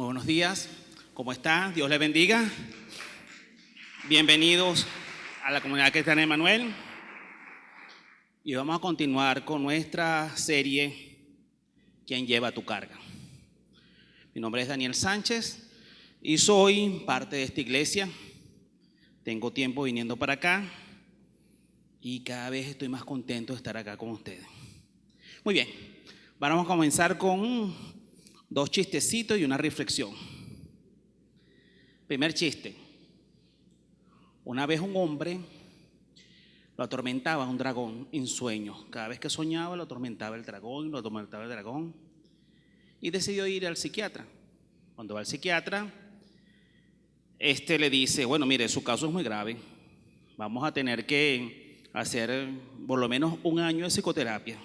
Muy buenos días, ¿cómo están? Dios les bendiga. Bienvenidos a la comunidad cristiana Emmanuel. Y vamos a continuar con nuestra serie ¿Quién lleva tu carga? Mi nombre es Daniel Sánchez y soy parte de esta iglesia. Tengo tiempo viniendo para acá y cada vez estoy más contento de estar acá con ustedes. Muy bien, vamos a comenzar con 2 chistecitos y una reflexión. Primer chiste. Una vez un hombre lo atormentaba un dragón en sueños. Cada vez que soñaba lo atormentaba el dragón, y decidió ir al psiquiatra. Cuando va al psiquiatra, le dice, bueno, mire, su caso es muy grave. Vamos a tener que hacer por lo menos 1 año de psicoterapia.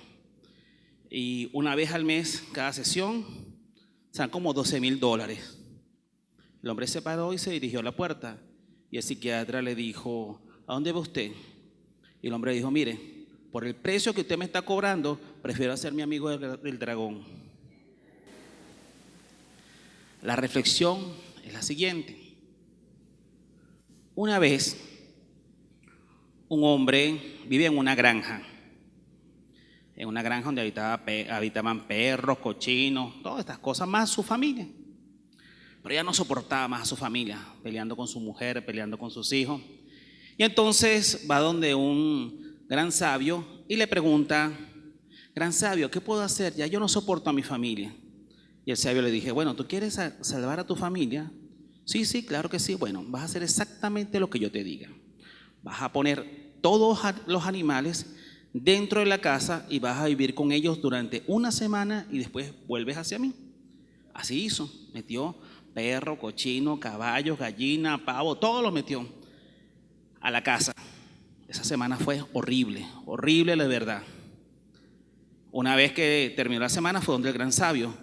Y una vez al mes, cada sesión, son como $12,000. El hombre se paró y se dirigió a la puerta. Y el psiquiatra le dijo, ¿a dónde va usted? Y el hombre dijo, mire, por el precio que usted me está cobrando, prefiero ser mi amigo del dragón. La reflexión es la siguiente. Una vez, un hombre vivía en una granja donde habitaban perros, cochinos, todas estas cosas, más su familia. Pero ella no soportaba más a su familia, peleando con su mujer, peleando con sus hijos. Y entonces va donde un gran sabio y le pregunta, gran sabio, ¿qué puedo hacer? Ya yo no soporto a mi familia. Y el sabio le dije, bueno, ¿tú quieres salvar a tu familia? Sí, claro que sí. Bueno, vas a hacer exactamente lo que yo te diga. Vas a poner todos los animales dentro de la casa y vas a vivir con ellos durante 1 semana y después vuelves hacia mí. Así hizo, metió perro, cochino, caballos, gallina, pavo, todo lo metió a la casa. Esa semana fue horrible, horrible la verdad. Una vez que terminó la semana fue donde el gran sabio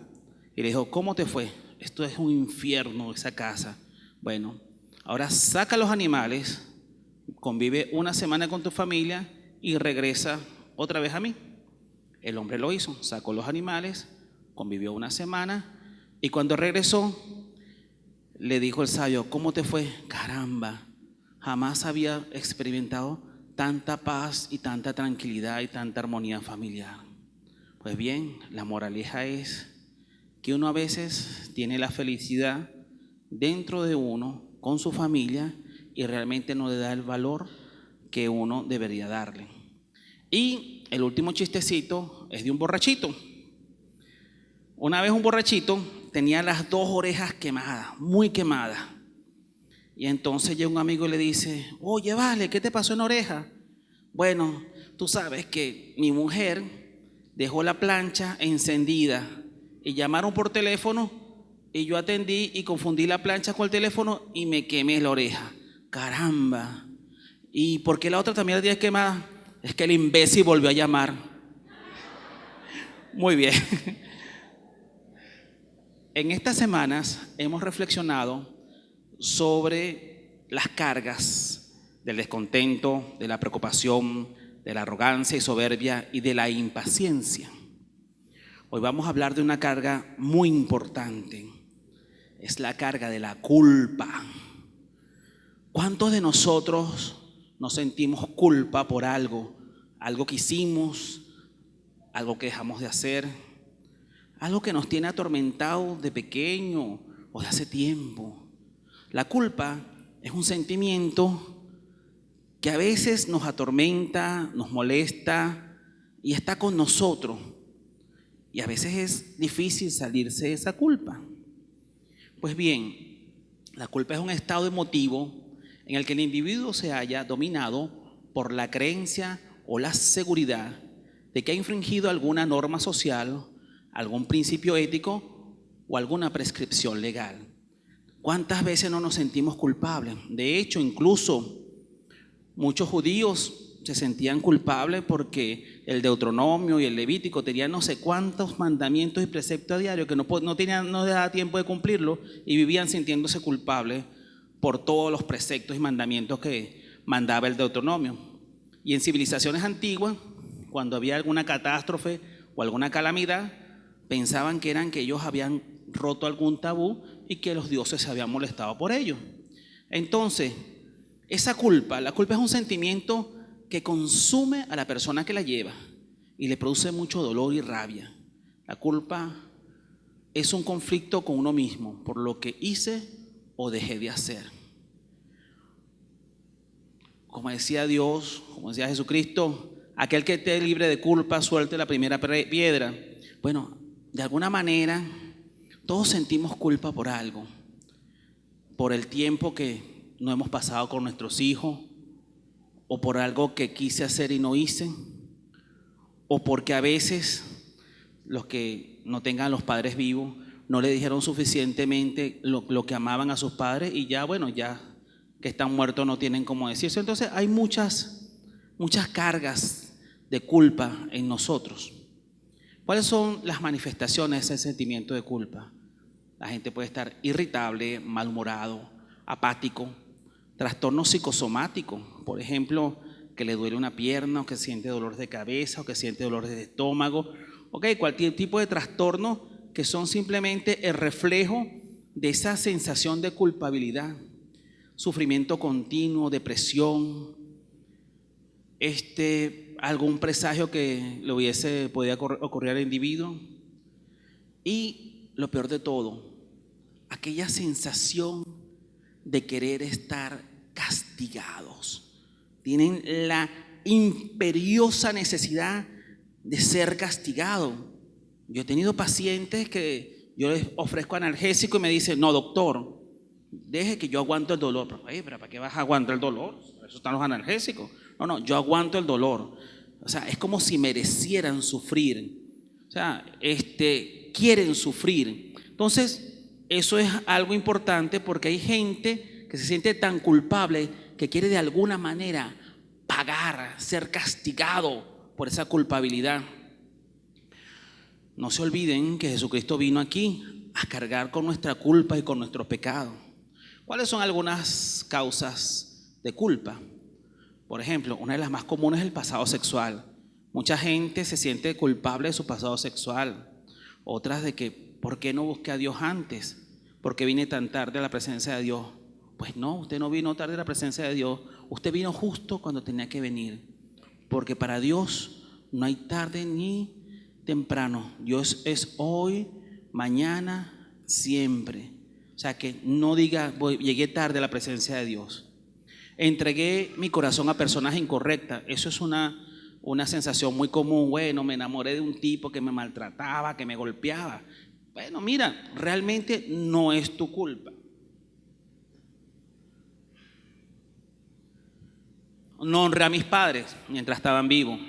y le dijo, ¿cómo te fue? Esto es un infierno, esa casa. Bueno, ahora saca los animales, convive 1 semana con tu familia y regresa otra vez a mí. El hombre lo hizo, sacó los animales, convivió 1 semana y cuando regresó le dijo el sabio, ¿cómo te fue? Caramba, jamás había experimentado tanta paz y tanta tranquilidad y tanta armonía familiar. Pues bien, la moraleja es que uno a veces tiene la felicidad dentro de uno, con su familia, y realmente no le da el valor que uno debería darle. Y el último chistecito es de un borrachito. Una vez un borrachito tenía las 2 orejas quemadas, muy quemadas. Y entonces llega un amigo y le dice, oye, vale, ¿qué te pasó en la oreja? Bueno, tú sabes que mi mujer dejó la plancha encendida y llamaron por teléfono y yo atendí y confundí la plancha con el teléfono y me quemé la oreja. Caramba. ¿Y por qué la otra también la tienes quemada? Es que el imbécil volvió a llamar. Muy bien. En estas semanas hemos reflexionado sobre las cargas del descontento, de la preocupación, de la arrogancia y soberbia y de la impaciencia. Hoy vamos a hablar de una carga muy importante. Es la carga de la culpa. ¿Cuántos de nosotros nos sentimos culpa por algo que hicimos, algo que dejamos de hacer, algo que nos tiene atormentado de pequeño o de hace tiempo? La culpa es un sentimiento que a veces nos atormenta, nos molesta y está con nosotros. Y a veces es difícil salirse de esa culpa. Pues bien, la culpa es un estado emotivo en el que el individuo se halla dominado por la creencia o la seguridad de que ha infringido alguna norma social, algún principio ético o alguna prescripción legal. ¿Cuántas veces no nos sentimos culpables? De hecho, incluso muchos judíos se sentían culpables porque el Deuteronomio y el Levítico tenían no sé cuántos mandamientos y preceptos diarios que no les daba tiempo de cumplirlo y vivían sintiéndose culpables por todos los preceptos y mandamientos que mandaba el Deuteronomio. Y en civilizaciones antiguas, cuando había alguna catástrofe o alguna calamidad, pensaban que ellos habían roto algún tabú y que los dioses se habían molestado por ello. Entonces, esa culpa, la culpa es un sentimiento que consume a la persona que la lleva y le produce mucho dolor y rabia. La culpa es un conflicto con uno mismo por lo que hice o dejé de hacer. Como decía Dios, como decía Jesucristo, aquel que esté libre de culpa suelte la primera piedra. Bueno, de alguna manera todos sentimos culpa por algo, por el tiempo que no hemos pasado con nuestros hijos, o por algo que quise hacer y no hice, o porque a veces los que no tengan los padres vivos no le dijeron suficientemente lo que amaban a sus padres y ya, bueno, ya que están muertos no tienen cómo decirse. Entonces hay muchas cargas de culpa en nosotros. ¿Cuáles son las manifestaciones de ese sentimiento de culpa? La gente puede estar irritable, malhumorado, apático, trastornos psicosomáticos, por ejemplo, que le duele una pierna, o que siente dolor de cabeza, o que siente dolor de estómago, cualquier tipo de trastorno que son simplemente el reflejo de esa sensación de culpabilidad, sufrimiento continuo, depresión, algún presagio que le hubiese podido ocurrir al individuo. Y lo peor de todo, aquella sensación de querer estar castigados. Tienen la imperiosa necesidad de ser castigados. Yo he tenido pacientes que yo les ofrezco analgésico y me dicen, no, doctor, deje que yo aguanto el dolor. Pero ¿para qué vas a aguantar el dolor? Para eso están los analgésicos. No, yo aguanto el dolor. O sea, es como si merecieran sufrir. O sea, quieren sufrir. Entonces, eso es algo importante porque hay gente que se siente tan culpable que quiere de alguna manera pagar, ser castigado por esa culpabilidad. No se olviden que Jesucristo vino aquí a cargar con nuestra culpa y con nuestro pecado. ¿Cuáles son algunas causas de culpa? Por ejemplo, una de las más comunes es el pasado sexual. Mucha gente se siente culpable de su pasado sexual. Otras de que, ¿por qué no busqué a Dios antes? ¿Por qué vine tan tarde a la presencia de Dios? Pues no, usted no vino tarde a la presencia de Dios. Usted vino justo cuando tenía que venir. Porque para Dios no hay tarde ni temprano. Dios es hoy, mañana, siempre. O sea que no diga, llegué tarde a la presencia de Dios. Entregué mi corazón a personas incorrectas. Eso es una sensación muy común. Bueno, me enamoré de un tipo que me maltrataba, que me golpeaba. Bueno, mira, realmente no es tu culpa. No honré a mis padres mientras estaban vivos.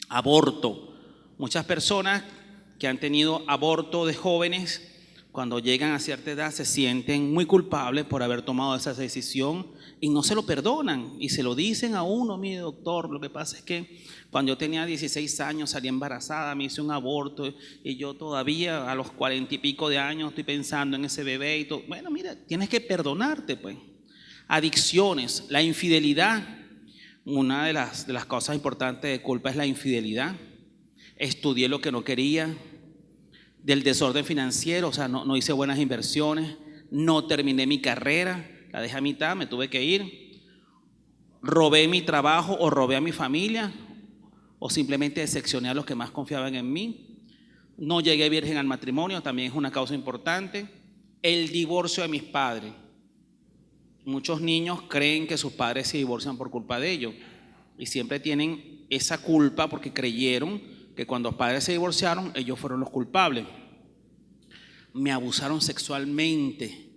Aborto. Muchas personas que han tenido aborto de jóvenes, cuando llegan a cierta edad se sienten muy culpables por haber tomado esa decisión y no se lo perdonan y se lo dicen a uno, mire doctor, lo que pasa es que cuando yo tenía 16 años salí embarazada, me hice un aborto y yo todavía a los 40 y pico de años estoy pensando en ese bebé y todo. Bueno, mira, tienes que perdonarte pues. Adicciones, la infidelidad, una de las cosas importantes de culpa es la infidelidad. Estudié lo que no quería. Del desorden financiero, o sea, no hice buenas inversiones, no terminé mi carrera, la dejé a mitad, me tuve que ir, robé mi trabajo o robé a mi familia o simplemente decepcioné a los que más confiaban en mí, no llegué virgen al matrimonio, también es una causa importante, el divorcio de mis padres. Muchos niños creen que sus padres se divorcian por culpa de ellos y siempre tienen esa culpa porque creyeron que cuando los padres se divorciaron, ellos fueron los culpables. Me abusaron sexualmente.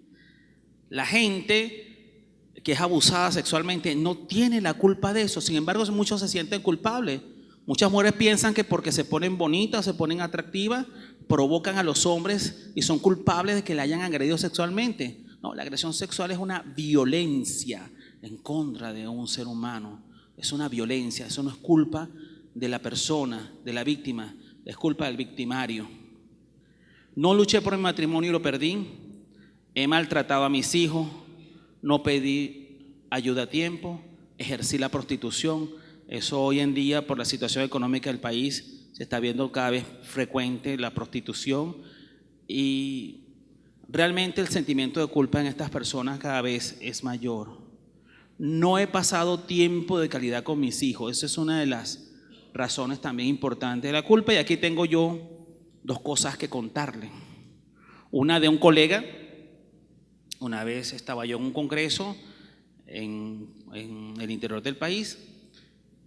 La gente que es abusada sexualmente no tiene la culpa de eso. Sin embargo, muchos se sienten culpables. Muchas mujeres piensan que porque se ponen bonitas, se ponen atractivas, provocan a los hombres y son culpables de que le hayan agredido sexualmente. No, la agresión sexual es una violencia en contra de un ser humano. Es una violencia, eso no es culpa de la persona, de la víctima, es culpa del victimario. No luché por mi matrimonio y lo perdí. He maltratado a mis hijos, no pedí ayuda a tiempo, ejercí la prostitución. Eso hoy en día, por la situación económica del país, se está viendo cada vez frecuente la prostitución. Y realmente el sentimiento de culpa en estas personas cada vez es mayor. No he pasado tiempo de calidad con mis hijos. Esa es una de las razones también importantes de la culpa. Y aquí tengo yo dos cosas que contarle. Una de un colega. Una vez estaba yo en un congreso en el interior del país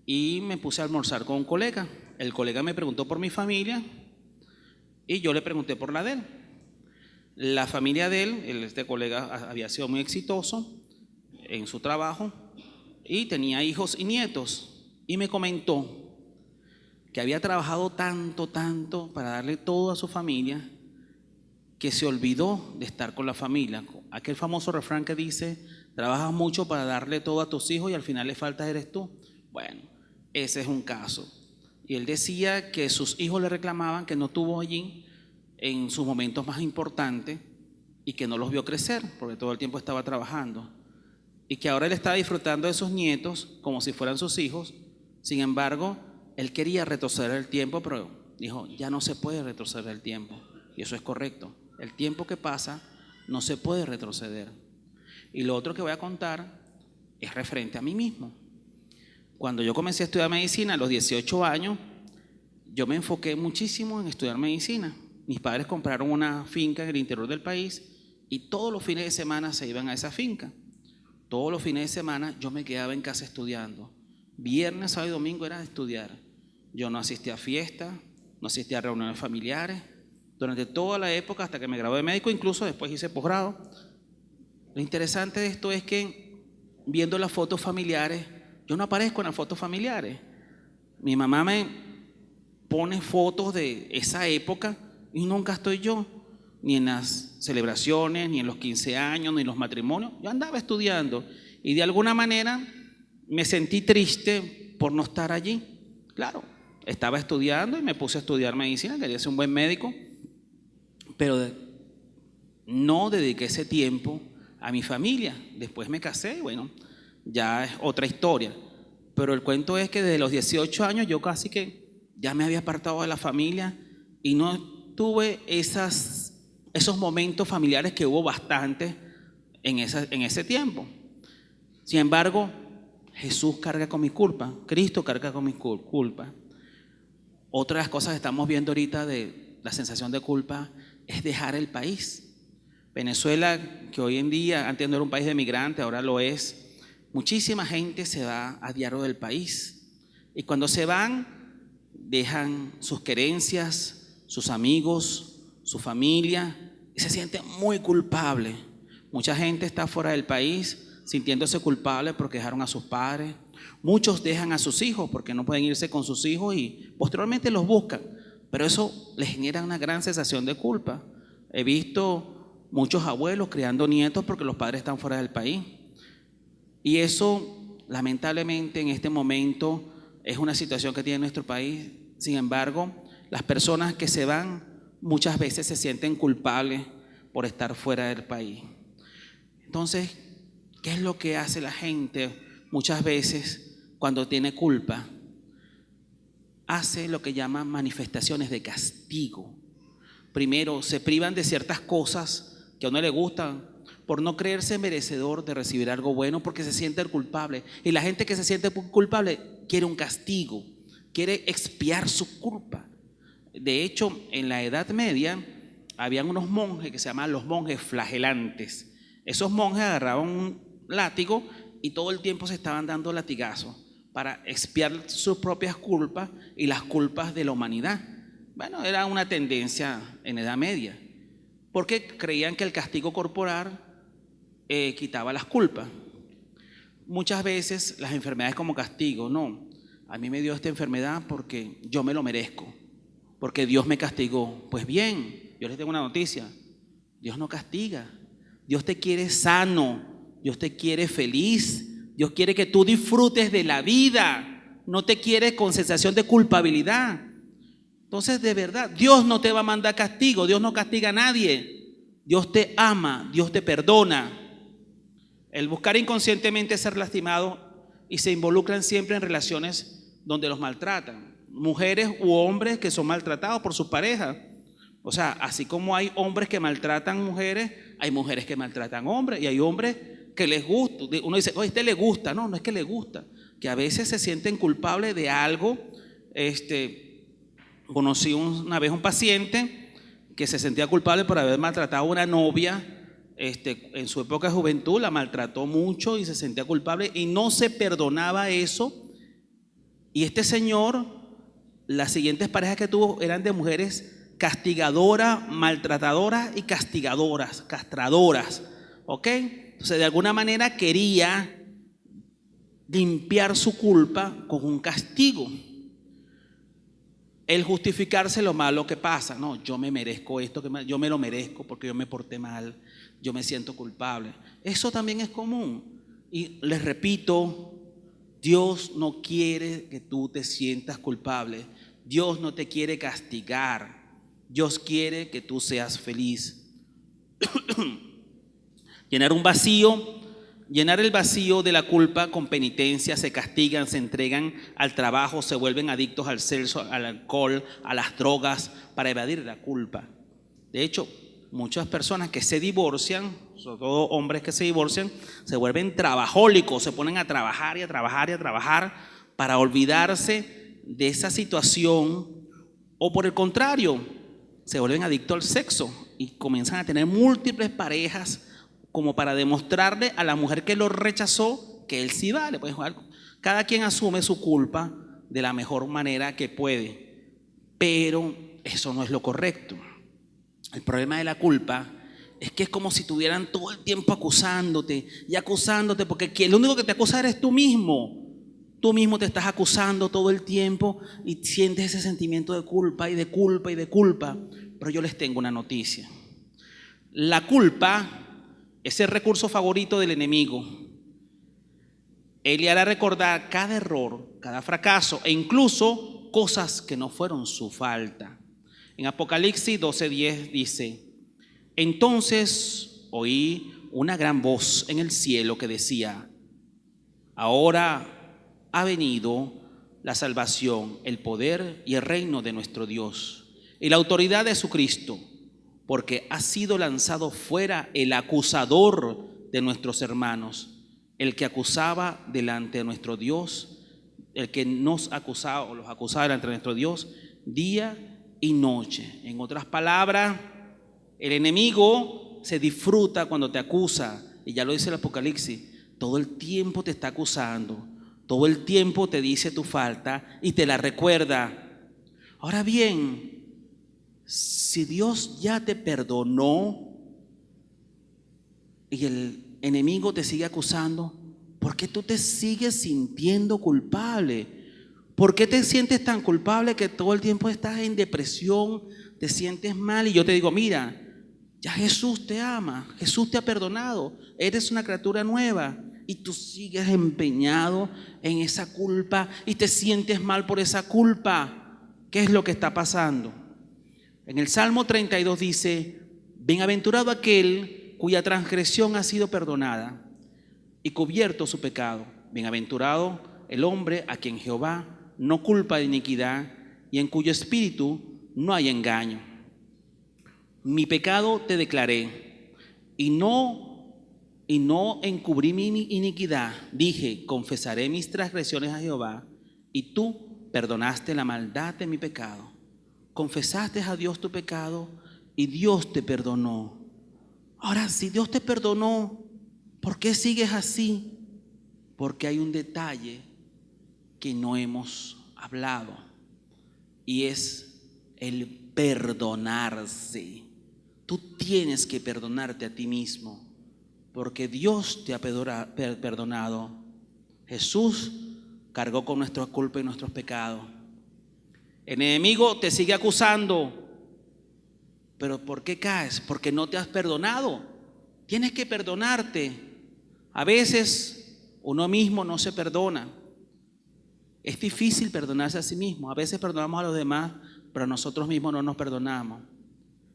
y me puse a almorzar con un colega. El colega me preguntó por mi familia y yo le pregunté por la de él. La familia de él, este colega había sido muy exitoso en su trabajo y tenía hijos y nietos, y me comentó que había trabajado tanto para darle todo a su familia que se olvidó de estar con la familia. Aquel famoso refrán que dice: trabajas mucho para darle todo a tus hijos y al final le faltas eres tú. Bueno, ese es un caso. Y él decía que sus hijos le reclamaban que no estuvo allí en sus momentos más importantes y que no los vio crecer porque todo el tiempo estaba trabajando, y que ahora él estaba disfrutando de sus nietos como si fueran sus hijos. Sin embargo, él quería retroceder el tiempo, pero dijo: ya no se puede retroceder el tiempo. Y eso es correcto. El tiempo que pasa no se puede retroceder. Y lo otro que voy a contar es referente a mí mismo. Cuando yo comencé a estudiar medicina a los 18 años, yo me enfoqué muchísimo en estudiar medicina. Mis padres compraron una finca en el interior del país y todos los fines de semana se iban a esa finca. Todos los fines de semana yo me quedaba en casa estudiando. Viernes, sábado y domingo era estudiar. Yo no asistía a fiestas, no asistía a reuniones familiares. Durante toda la época hasta que me gradué de médico, incluso después hice posgrado. Lo interesante de esto es que viendo las fotos familiares, yo no aparezco en las fotos familiares. Mi mamá me pone fotos de esa época y nunca estoy yo, ni en las celebraciones, ni en los 15 años, ni en los matrimonios. Yo andaba estudiando y de alguna manera me sentí triste por no estar allí. Claro, estaba estudiando y me puse a estudiar medicina, quería ser un buen médico, pero no dediqué ese tiempo a mi familia. Después me casé y bueno, ya es otra historia. Pero el cuento es que desde los 18 años yo casi que ya me había apartado de la familia y no tuve esos momentos familiares que hubo bastante en ese tiempo. Sin embargo, Jesús carga con mi culpa, Cristo carga con mi culpa. Otra de las cosas que estamos viendo ahorita de la sensación de culpa es dejar el país. Venezuela, que hoy en día antes no era un país de migrantes, ahora lo es. Muchísima gente se va a diario del país y cuando se van dejan sus querencias, sus amigos, su familia y se sienten muy culpables. Mucha gente está fuera del país sintiéndose culpable porque dejaron a sus padres. Muchos dejan a sus hijos porque no pueden irse con sus hijos y posteriormente los buscan, pero eso les genera una gran sensación de culpa. He visto muchos abuelos criando nietos porque los padres están fuera del país. Y eso, lamentablemente, en este momento es una situación que tiene nuestro país. Sin embargo, las personas que se van muchas veces se sienten culpables por estar fuera del país. Entonces, ¿qué es lo que hace la gente muchas veces cuando tiene culpa? Hace lo que llaman manifestaciones de castigo. Primero, se privan de ciertas cosas que a uno le gustan, por no creerse merecedor de recibir algo bueno, porque se siente culpable. Y la gente que se siente culpable quiere un castigo, quiere expiar su culpa. De hecho, en la Edad Media habían unos monjes que se llamaban los monjes flagelantes. Esos monjes agarraban un látigo y todo el tiempo se estaban dando latigazos para expiar sus propias culpas y las culpas de la humanidad. Bueno, era una tendencia en la Edad Media, porque creían que el castigo corporal quitaba las culpas. Muchas veces las enfermedades como castigo. No, a mí me dio esta enfermedad porque yo me lo merezco, porque Dios me castigó. Pues bien, yo les tengo una noticia: Dios no castiga. Dios te quiere sano, Dios te quiere feliz, Dios quiere que tú disfrutes de la vida, no te quiere con sensación de culpabilidad. Entonces, de verdad, Dios no te va a mandar castigo, Dios no castiga a nadie. Dios te ama, Dios te perdona. El buscar inconscientemente ser lastimado y se involucran siempre en relaciones donde los maltratan. Mujeres u hombres que son maltratados por sus parejas, O sea, así como hay hombres que maltratan mujeres, hay mujeres que maltratan hombres y hay hombres que les gusta. Uno dice, oye, este le gusta. No, no es que le gusta, que a veces se sienten culpables de algo. Conocí una vez un paciente que se sentía culpable por haber maltratado a una novia. En su época de juventud la maltrató mucho y se sentía culpable y no se perdonaba eso. Y este señor, las siguientes parejas que tuvo eran de mujeres castigadoras, maltratadoras y castigadoras, castradoras, ¿ok? Entonces de alguna manera quería limpiar su culpa con un castigo. El justificarse lo malo que pasa. No, yo me merezco esto, yo me lo merezco porque yo me porté mal, yo me siento culpable. Eso también es común. Y les repito, Dios no quiere que tú te sientas culpable. Dios no te quiere castigar. Dios quiere que tú seas feliz. Llenar el vacío de la culpa con penitencia, se castigan, se entregan al trabajo, se vuelven adictos al sexo, al alcohol, a las drogas para evadir la culpa. De hecho, muchas personas que se divorcian, sobre todo hombres que se divorcian, se vuelven trabajólicos, se ponen a trabajar y a trabajar y a trabajar para olvidarse de esa situación, o por el contrario, se vuelven adictos al sexo y comienzan a tener múltiples parejas como para demostrarle a la mujer que lo rechazó que él sí vale. Pues, cada quien asume su culpa de la mejor manera que puede, pero eso no es lo correcto. El problema de la culpa es que es como si estuvieran todo el tiempo acusándote y acusándote, porque el único que te acusa eres tú mismo. Tú mismo te estás acusando todo el tiempo y sientes ese sentimiento de culpa y de culpa y de culpa. Pero yo les tengo una noticia. La culpa es el recurso favorito del enemigo. Él le hará recordar cada error, cada fracaso e incluso cosas que no fueron su falta. En Apocalipsis 12:10 dice: entonces oí una gran voz en el cielo que decía: ahora ha venido la salvación, el poder y el reino de nuestro Dios y la autoridad de su Cristo, porque ha sido lanzado fuera el acusador de nuestros hermanos, el que acusaba delante de nuestro Dios, el que nos acusaba o los acusaba delante de nuestro Dios día y noche. En otras palabras, el enemigo se disfruta cuando te acusa, y ya lo dice el Apocalipsis, todo el tiempo te está acusando, todo el tiempo te dice tu falta y te la recuerda. Ahora bien, si Dios ya te perdonó y el enemigo te sigue acusando, ¿por qué tú te sigues sintiendo culpable? ¿Por qué te sientes tan culpable que todo el tiempo estás en depresión, te sientes mal? Y yo te digo, mira, ya Jesús te ama, Jesús te ha perdonado, eres una criatura nueva. Y tú sigues empeñado en esa culpa y te sientes mal por esa culpa. ¿Qué es lo que está pasando? En el Salmo 32 dice: bienaventurado aquel cuya transgresión ha sido perdonada y cubierto su pecado. Bienaventurado el hombre a quien Jehová no culpa de iniquidad y en cuyo espíritu no hay engaño. Mi pecado te declaré y no encubrí mi iniquidad. Dije: confesaré mis transgresiones a Jehová, y tú perdonaste la maldad de mi pecado. Confesaste a Dios tu pecado y Dios te perdonó. Ahora, si Dios te perdonó, ¿por qué sigues así? Porque hay un detalle que no hemos hablado, y es el perdonarse. Tú tienes que perdonarte a ti mismo, porque Dios te ha perdonado. Jesús cargó con nuestra culpa y nuestros pecados. El enemigo te sigue acusando, pero ¿por qué caes? Porque no te has perdonado. Tienes que perdonarte. A veces uno mismo no se perdona. Es difícil perdonarse a sí mismo. A veces perdonamos a los demás, pero nosotros mismos no nos perdonamos.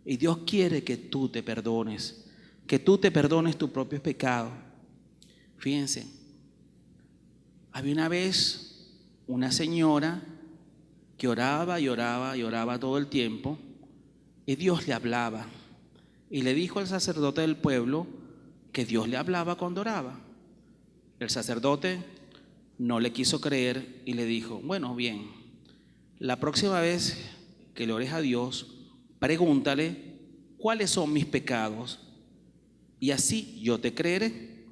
Y Dios quiere que tú te perdones, que tú te perdones tus propios pecados. Fíjense, había una vez una señora que oraba y oraba y oraba todo el tiempo, y Dios le hablaba. Y le dijo al sacerdote del pueblo que Dios le hablaba cuando oraba. El sacerdote no le quiso creer y le dijo: bueno, bien, la próxima vez que le ores a Dios, pregúntale cuáles son mis pecados y así yo te creeré.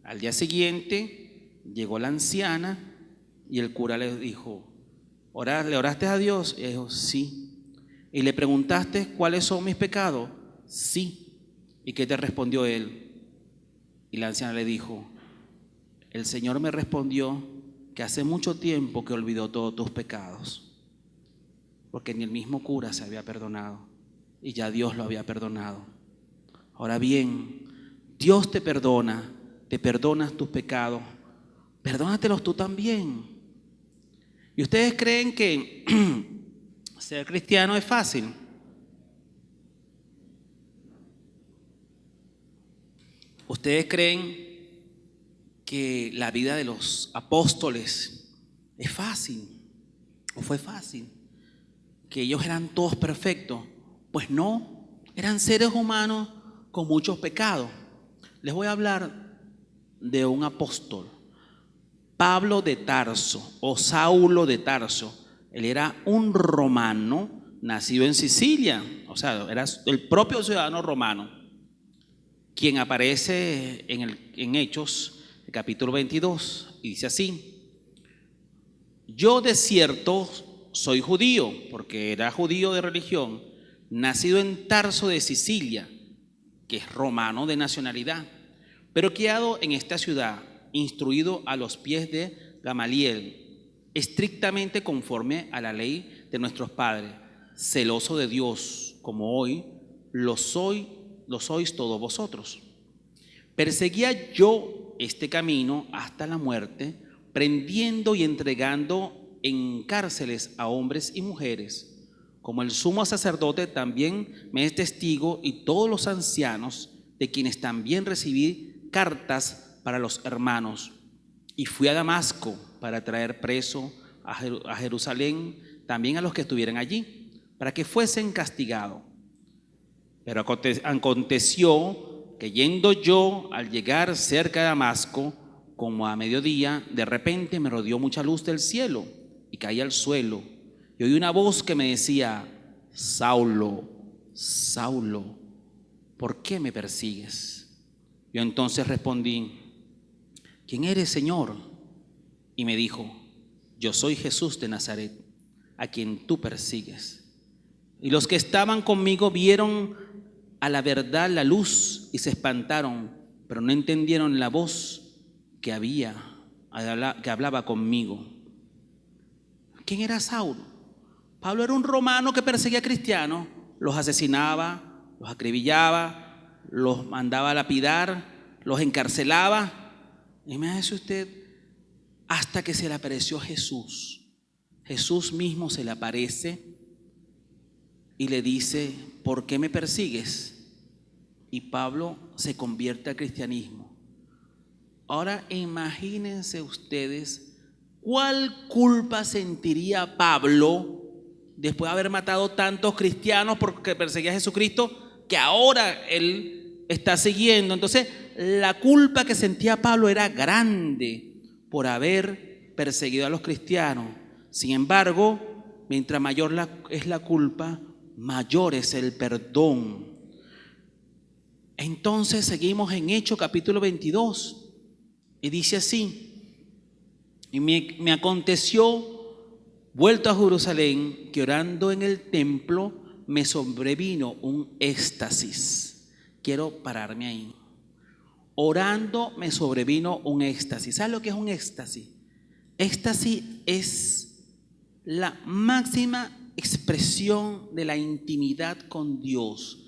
Al día siguiente llegó la anciana y el cura le dijo: ¿le oraste a Dios? Y dijo: sí. ¿Y le preguntaste cuáles son mis pecados? Sí. ¿Y qué te respondió él? Y la anciana le dijo: el Señor me respondió que hace mucho tiempo que olvidó todos tus pecados, porque ni el mismo cura se había perdonado y ya Dios lo había perdonado. Ahora bien, Dios te perdonas tus pecados, perdónatelos tú también. ¿Y ustedes creen que ser cristiano es fácil? ¿Ustedes creen que la vida de los apóstoles es fácil o fue fácil? ¿Que ellos eran todos perfectos? Pues no, eran seres humanos con muchos pecados. Les voy a hablar de un apóstol, Pablo de Tarso o Saulo de Tarso. Él era un romano nacido en Sicilia, o sea, era el propio ciudadano romano, quien aparece en Hechos, capítulo 22, y dice así: yo de cierto soy judío, porque era judío de religión, nacido en Tarso de Sicilia, que es romano de nacionalidad, pero criado en esta ciudad, instruido a los pies de Gamaliel, estrictamente conforme a la ley de nuestros padres, celoso de Dios, como hoy lo sois todos vosotros. Perseguía yo este camino hasta la muerte, prendiendo y entregando en cárceles a hombres y mujeres. Como el sumo sacerdote también me es testigo, y todos los ancianos, de quienes también recibí cartas para los hermanos. Y fui a Damasco para traer preso a Jerusalén también a los que estuvieran allí, para que fuesen castigados. Pero aconteció que yendo yo, al llegar cerca de Damasco, como a mediodía, de repente me rodeó mucha luz del cielo y caí al suelo. Y oí una voz que me decía: Saulo, Saulo, ¿por qué me persigues? Yo entonces respondí: ¿quién eres, Señor? Y me dijo: yo soy Jesús de Nazaret, a quien tú persigues. Y los que estaban conmigo vieron a la verdad la luz y se espantaron, pero no entendieron la voz que hablaba conmigo. ¿Quién era Saulo? Pablo era un romano que perseguía a cristianos, los asesinaba, los acribillaba, los mandaba a lapidar, los encarcelaba. Imagínese usted, hasta que se le apareció Jesús. Jesús mismo se le aparece y le dice: ¿por qué me persigues? Y Pablo se convierte al cristianismo. Ahora imagínense ustedes cuál culpa sentiría Pablo después de haber matado tantos cristianos porque perseguía a Jesucristo, que ahora él está siguiendo. Entonces la culpa que sentía Pablo era grande por haber perseguido a los cristianos. Sin embargo, mientras mayor es la culpa, mayor es el perdón. Entonces seguimos en Hechos capítulo 22 y dice así: y me aconteció, vuelto a Jerusalén, que orando en el templo me sobrevino un éxtasis. Quiero pararme ahí. Orando me sobrevino un éxtasis. ¿Sabes lo que es un éxtasis? Éxtasis es la máxima expresión de la intimidad con Dios.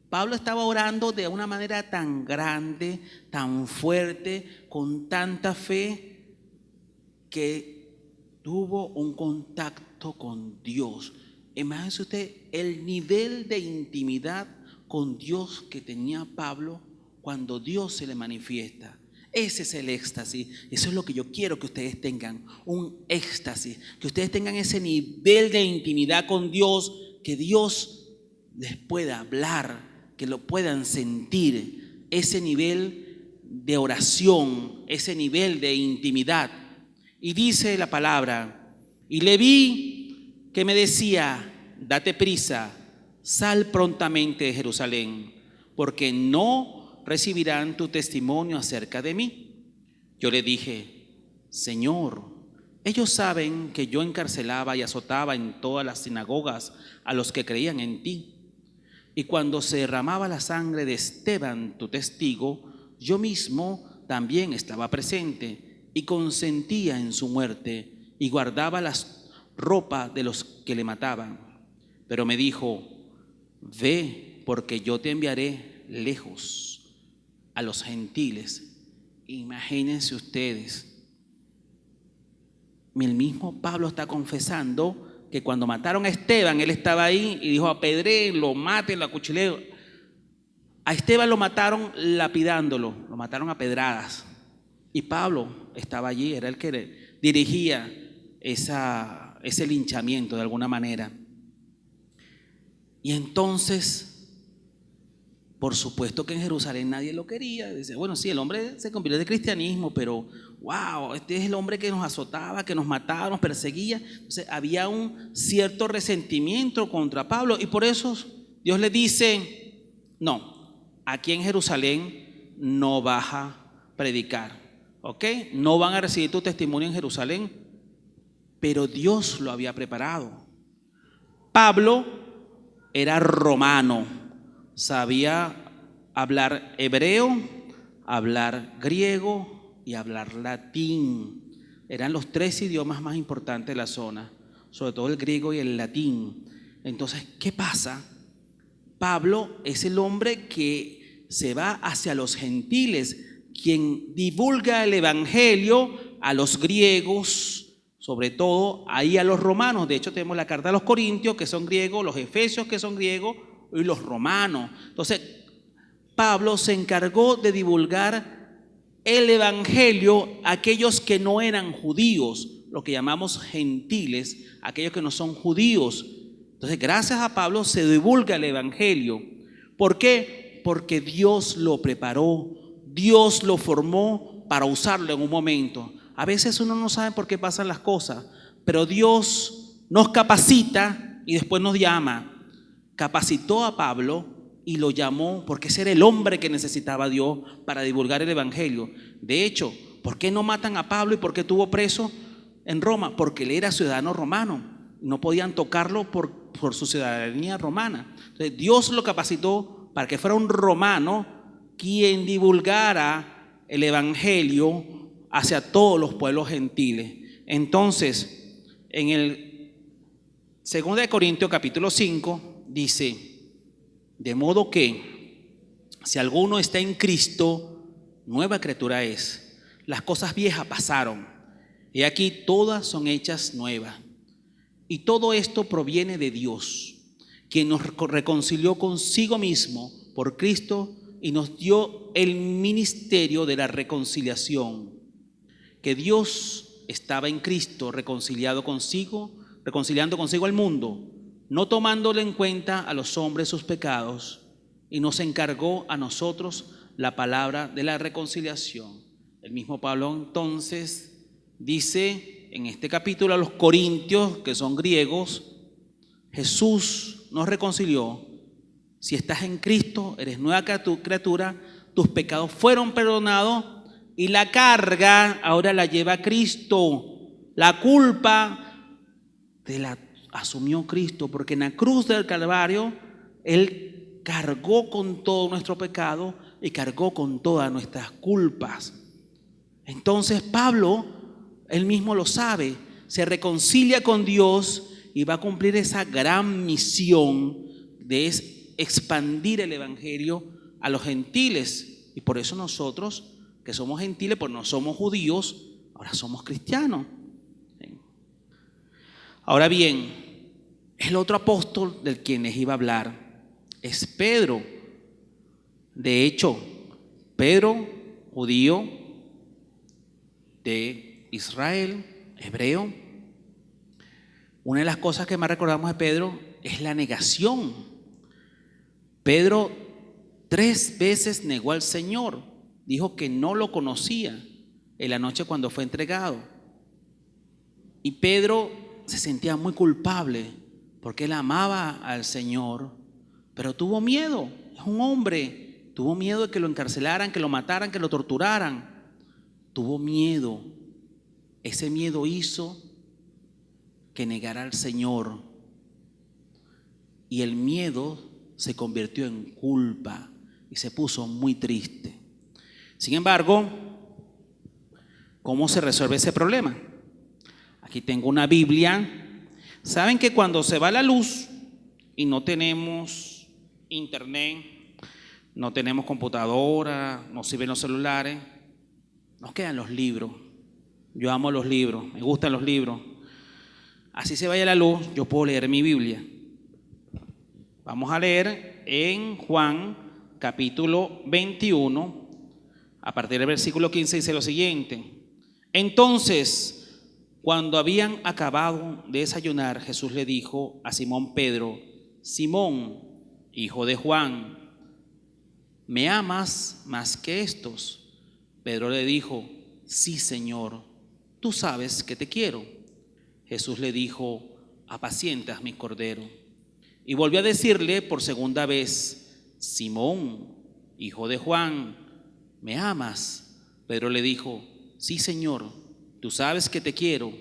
Pablo estaba orando de una manera tan grande, tan fuerte, con tanta fe, que tuvo un contacto con Dios. Imagínese usted el nivel de intimidad con Dios que tenía Pablo cuando Dios se le manifiesta. Ese es el éxtasis. Eso es lo que yo quiero que ustedes tengan, un éxtasis, que ustedes tengan ese nivel de intimidad con Dios, que Dios les pueda hablar, que lo puedan sentir, ese nivel de oración, ese nivel de intimidad. Y dice la palabra, y le vi que me decía, date prisa, sal prontamente de Jerusalén, porque no recibirán tu testimonio acerca de mí. Yo le dije, Señor, ellos saben que yo encarcelaba y azotaba en todas las sinagogas a los que creían en ti. Y cuando se derramaba la sangre de Esteban, tu testigo, yo mismo también estaba presente y consentía en su muerte y guardaba las ropas de los que le mataban. Pero me dijo, ve, porque yo te enviaré lejos a los gentiles. Imagínense ustedes, el mismo Pablo está confesando que cuando mataron a Esteban, él estaba ahí y dijo, apedréenlo, mátenlo, acuchillen. A Esteban lo mataron lapidándolo, lo mataron a pedradas. Y Pablo estaba allí, era el que dirigía ese linchamiento de alguna manera. Y entonces, por supuesto que en Jerusalén nadie lo quería. Dice, bueno, sí, el hombre se convirtió de cristianismo, pero wow, este es el hombre que nos azotaba, que nos mataba, nos perseguía. Entonces había un cierto resentimiento contra Pablo y por eso Dios le dice, no, aquí en Jerusalén no vas a predicar, ¿ok? No van a recibir tu testimonio en Jerusalén, pero Dios lo había preparado. Pablo era romano, sabía hablar hebreo, hablar griego y hablar latín. Eran los 3 idiomas más importantes de la zona, sobre todo el griego y el latín. Entonces, ¿qué pasa? Pablo es el hombre que se va hacia los gentiles, quien divulga el evangelio a los griegos, sobre todo ahí a los romanos. De hecho, tenemos la carta a los corintios, que son griegos, los efesios, que son griegos, y los romanos. Entonces, Pablo se encargó de divulgar el evangelio a aquellos que no eran judíos, lo que llamamos gentiles, aquellos que no son judíos. Entonces, gracias a Pablo se divulga el evangelio. ¿Por qué? Porque Dios lo preparó, Dios lo formó para usarlo en un momento. A veces uno no sabe por qué pasan las cosas, pero Dios nos capacita y después nos llama. Capacitó a Pablo y lo llamó porque ese era el hombre que necesitaba Dios para divulgar el evangelio. De hecho, ¿por qué no matan a Pablo y por qué estuvo preso en Roma? Porque él era ciudadano romano. No podían tocarlo por su ciudadanía romana. Entonces, Dios lo capacitó para que fuera un romano quien divulgara el evangelio hacia todos los pueblos gentiles. Entonces, en el 2 Corintios capítulo 5 dice, de modo que si alguno está en Cristo, nueva criatura es. Las cosas viejas pasaron y aquí todas son hechas nuevas. Y todo esto proviene de Dios, quien nos reconcilió consigo mismo por Cristo y nos dio el ministerio de la reconciliación. Que Dios estaba en Cristo reconciliando consigo al mundo, no tomándole en cuenta a los hombres sus pecados, y nos encargó a nosotros la palabra de la reconciliación. El mismo Pablo entonces dice en este capítulo a los corintios, que son griegos, Jesús nos reconcilió. Si estás en Cristo, eres nueva criatura, tus pecados fueron perdonados y la carga ahora la lleva Cristo. La culpa la asumió Cristo, porque en la cruz del Calvario Él cargó con todo nuestro pecado y cargó con todas nuestras culpas. Entonces Pablo, él mismo lo sabe, se reconcilia con Dios y va a cumplir esa gran misión de expandir el evangelio a los gentiles. Y por eso nosotros, que somos gentiles, pues no somos judíos, ahora somos cristianos. Ahora bien, el otro apóstol del quien les iba a hablar es Pedro. De hecho, Pedro, judío de Israel, hebreo. Una de las cosas que más recordamos de Pedro es la negación. Pedro 3 veces negó al Señor. Dijo que no lo conocía en la noche cuando fue entregado. Y Pedro se sentía muy culpable porque él amaba al Señor, pero tuvo miedo. Es un hombre, tuvo miedo de que lo encarcelaran, que lo mataran, que lo torturaran. Tuvo miedo. Ese miedo hizo que negara al Señor. Y el miedo se convirtió en culpa y se puso muy triste. Sin embargo, ¿cómo se resuelve ese problema? Aquí tengo una Biblia. ¿Saben que cuando se va la luz y no tenemos internet, no tenemos computadora, no sirven los celulares, nos quedan los libros? Yo amo los libros, me gustan los libros. Así se vaya la luz, yo puedo leer mi Biblia. Vamos a leer en Juan capítulo 21, a partir del versículo 15 dice lo siguiente: entonces, cuando habían acabado de desayunar, Jesús le dijo a Simón Pedro: Simón, hijo de Juan, ¿me amas más que estos? Pedro le dijo: sí, Señor, tú sabes que te quiero. Jesús le dijo: apacientas mis corderos. Y volvió a decirle por segunda vez: Simón, hijo de Juan, ¿me amas? Pedro le dijo: sí, Señor, tú sabes que te quiero.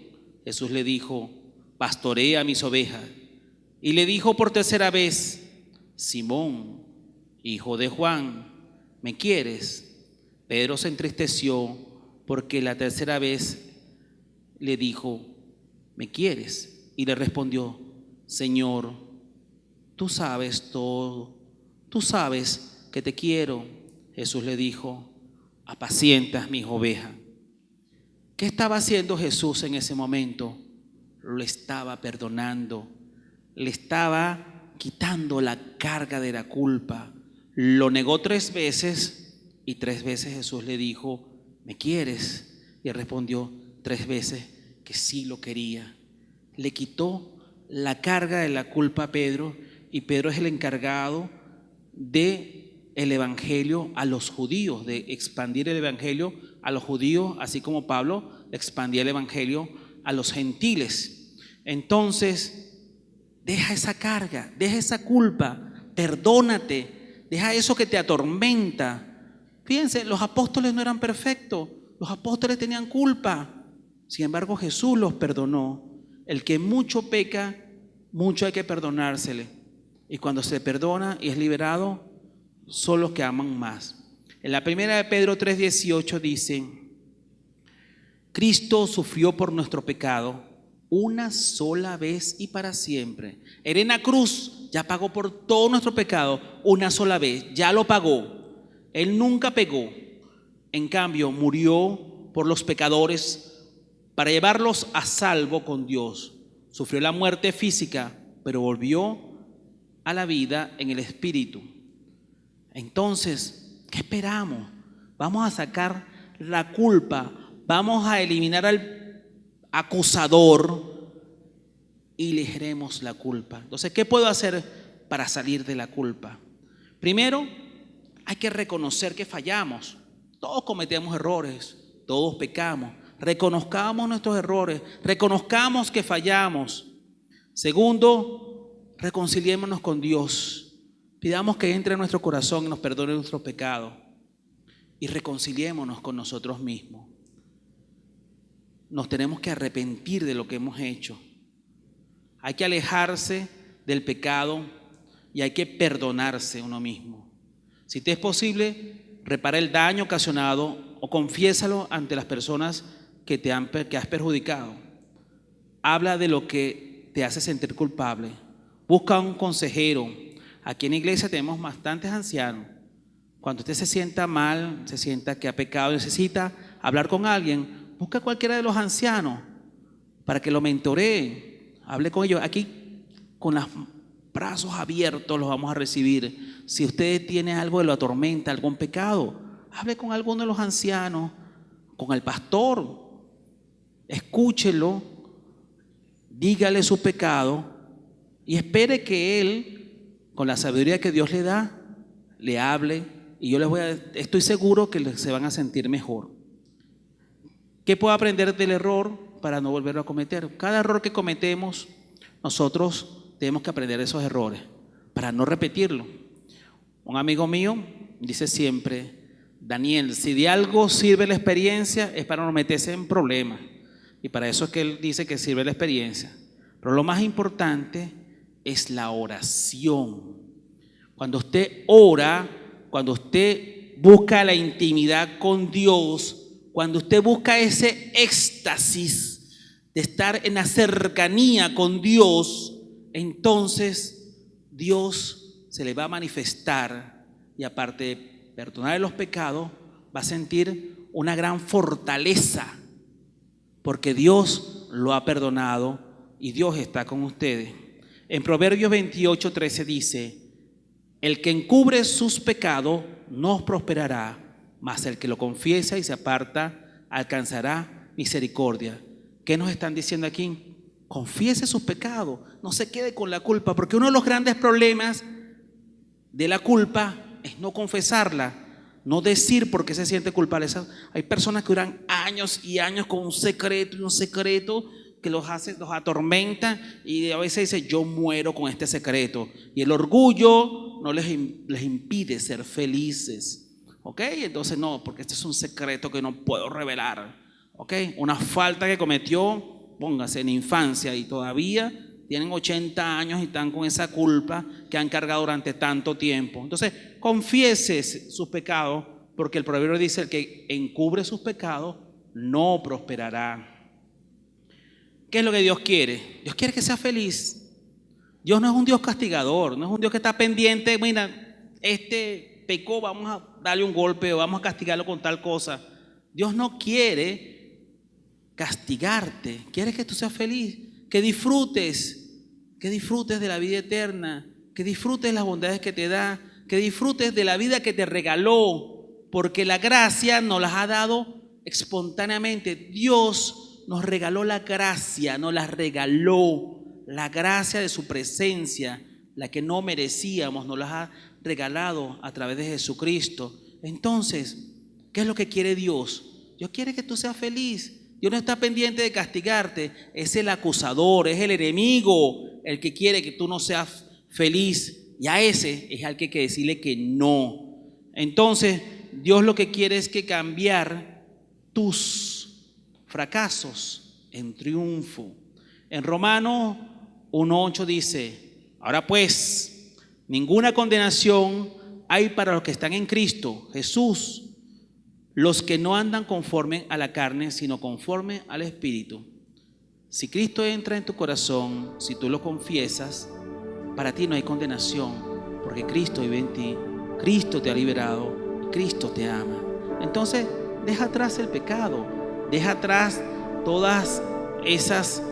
Jesús le dijo: pastorea mis ovejas. Y le dijo por tercera vez: Simón, hijo de Juan, ¿me quieres? Pedro se entristeció porque la tercera vez le dijo: ¿me quieres? Y le respondió: Señor, tú sabes todo, tú sabes que te quiero. Jesús le dijo: apacientas mis ovejas. ¿Qué estaba haciendo Jesús en ese momento? Lo estaba perdonando, le estaba quitando la carga de la culpa. Lo negó 3 veces y 3 veces Jesús le dijo: ¿me quieres? Y él respondió 3 veces que sí lo quería. Le quitó la carga de la culpa a Pedro, y Pedro es el encargado de el evangelio a los judíos, de expandir el evangelio a los judíos, así como Pablo expandía el evangelio a los gentiles. Entonces, deja esa carga, deja esa culpa, perdónate, deja eso que te atormenta. Fíjense, los apóstoles no eran perfectos, los apóstoles tenían culpa. Sin embargo, Jesús los perdonó. El que mucho peca, mucho hay que perdonársele. Y cuando se perdona y es liberado, son los que aman más. En la primera de Pedro 3:18 dice: Cristo sufrió por nuestro pecado una sola vez y para siempre. En la cruz ya pagó por todo nuestro pecado una sola vez, ya lo pagó. Él nunca pegó. En cambio, murió por los pecadores para llevarlos a salvo con Dios. Sufrió la muerte física, pero volvió a la vida en el espíritu. Entonces, ¿qué esperamos? Vamos a sacar la culpa, vamos a eliminar al acusador y ligeremos la culpa. Entonces, ¿qué puedo hacer para salir de la culpa? Primero, hay que reconocer que fallamos. Todos cometemos errores, todos pecamos. Reconozcamos nuestros errores, reconozcamos que fallamos. Segundo, reconciliémonos con Dios. Pidamos que entre en nuestro corazón y nos perdone nuestros pecados. Y reconciliémonos con nosotros mismos. Nos tenemos que arrepentir de lo que hemos hecho. Hay que alejarse del pecado y hay que perdonarse uno mismo. Si te es posible, repara el daño ocasionado o confiésalo ante las personas que has perjudicado. Habla de lo que te hace sentir culpable. Busca un consejero. Aquí en la iglesia tenemos bastantes ancianos. Cuando usted se sienta mal, se sienta que ha pecado, necesita hablar con alguien, busca a cualquiera de los ancianos para que lo mentoree. Hable con ellos. Aquí con los brazos abiertos los vamos a recibir. Si usted tiene algo que lo atormenta, algún pecado, hable con alguno de los ancianos, con el pastor. Escúchelo, dígale su pecado y espere que él, con la sabiduría que Dios le da, le hable y yo estoy seguro que se van a sentir mejor. ¿Qué puedo aprender del error para no volverlo a cometer? Cada error que cometemos, nosotros tenemos que aprender esos errores para no repetirlo. Un amigo mío dice siempre: Daniel, si de algo sirve la experiencia es para no meterse en problemas. Y para eso es que él dice que sirve la experiencia. Pero lo más importante es la oración. Cuando usted ora, cuando usted busca la intimidad con Dios, cuando usted busca ese éxtasis de estar en la cercanía con Dios, entonces Dios se le va a manifestar y aparte de perdonar los pecados, va a sentir una gran fortaleza porque Dios lo ha perdonado y Dios está con ustedes. En Proverbios 28:13 dice: el que encubre sus pecados no prosperará, mas el que lo confiesa y se aparta alcanzará misericordia. ¿Qué nos están diciendo aquí? Confiese sus pecados, no se quede con la culpa, porque uno de los grandes problemas de la culpa es no confesarla, no decir por qué se siente culpable. Hay personas que duran años y años con un secreto que los atormenta y a veces dice: yo muero con este secreto. Y el orgullo no les impide ser felices. ¿Ok? Entonces no, porque este es un secreto que no puedo revelar. ¿Ok? Una falta que cometió, póngase en infancia y todavía tienen 80 años y están con esa culpa que han cargado durante tanto tiempo. Entonces, confiese sus pecados, porque el proverbio dice: el que encubre sus pecados no prosperará. ¿Qué es lo que Dios quiere? Dios quiere que sea feliz. Dios no es un Dios castigador, no es un Dios que está pendiente: mira, este pecó, vamos a darle un golpe o vamos a castigarlo con tal cosa. Dios no quiere castigarte, quiere que tú seas feliz, que disfrutes de la vida eterna, que disfrutes las bondades que te da, que disfrutes de la vida que te regaló, porque la gracia nos las ha dado espontáneamente. Dios nos regaló la gracia, nos la regaló, la gracia de su presencia, la que no merecíamos, nos la ha regalado a través de Jesucristo. Entonces, ¿qué es lo que quiere Dios? Dios quiere que tú seas feliz. Dios no está pendiente de castigarte, es el acusador, es el enemigo el que quiere que tú no seas feliz, y a ese es al que hay que decirle que no. Entonces, Dios lo que quiere es que cambiar tus fracasos en triunfo. En Romanos 1:8 dice: ahora pues, ninguna condenación hay para los que están en Cristo Jesús, los que no andan conforme a la carne, sino conforme al Espíritu. Si Cristo entra en tu corazón, si tú lo confiesas, para ti no hay condenación, porque Cristo vive en ti, Cristo te ha liberado, Cristo te ama. Entonces, deja atrás el pecado, deja atrás todas esas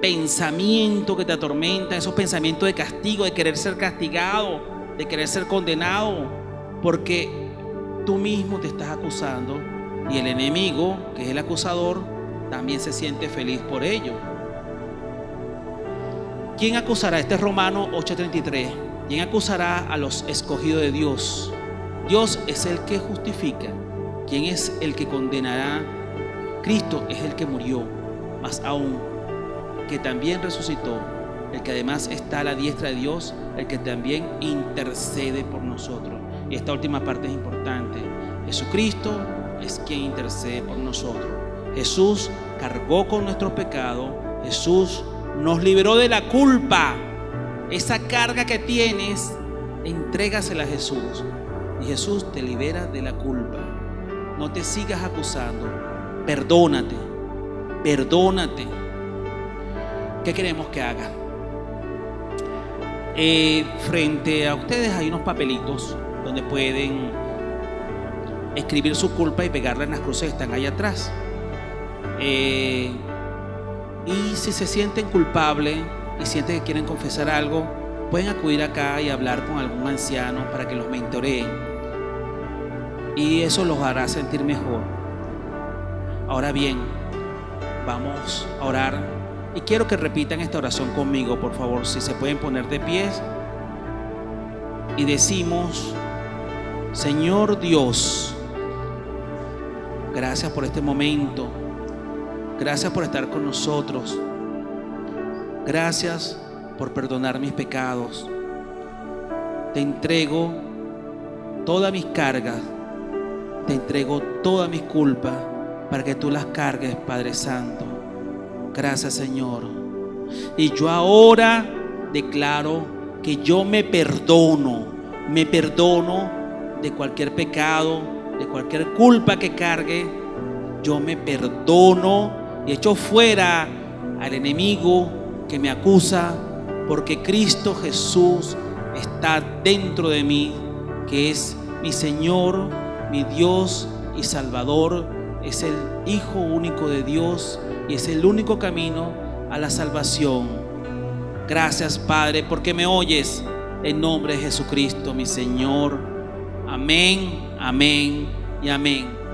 pensamientos que te atormentan, esos pensamientos de castigo, de querer ser castigado, de querer ser condenado, porque tú mismo te estás acusando y el enemigo, que es el acusador, también se siente feliz por ello. ¿Quién acusará? Este es Romanos 8:33. ¿Quién acusará a los escogidos de Dios? Dios es el que justifica. ¿Quién es el que condenará? Cristo es el que murió, más aún, que también resucitó, el que además está a la diestra de Dios, el que también intercede por nosotros. Y esta última parte es importante. Jesucristo es quien intercede por nosotros. Jesús cargó con nuestros pecados. Jesús nos liberó de la culpa. Esa carga que tienes, entrégasela a Jesús y Jesús te libera de la culpa. No te sigas acusando. Perdónate. Perdónate. ¿Qué queremos que haga? Frente a ustedes hay unos papelitos donde pueden escribir su culpa y pegarla en las cruces que están ahí atrás. Y si se sienten culpables y sienten que quieren confesar algo, pueden acudir acá y hablar con algún anciano para que los mentoreen, y eso los hará sentir mejor. Ahora bien, vamos a orar y quiero que repitan esta oración conmigo, por favor. Si se pueden poner de pies. y decimos: Señor Dios, gracias por este momento, gracias por estar con nosotros, gracias por perdonar mis pecados. Te entrego todas mis cargas, te entrego todas mis culpas para que tú las cargues, Padre Santo. Gracias, Señor. Y yo ahora declaro que yo me perdono de cualquier pecado, de cualquier culpa que cargue. Yo me perdono y echo fuera al enemigo que me acusa, porque Cristo Jesús está dentro de mí, que es mi Señor, mi Dios y Salvador. Es el Hijo único de Dios y es el único camino a la salvación. Gracias, Padre, porque me oyes, en nombre de Jesucristo, mi Señor. Amén, amén y amén.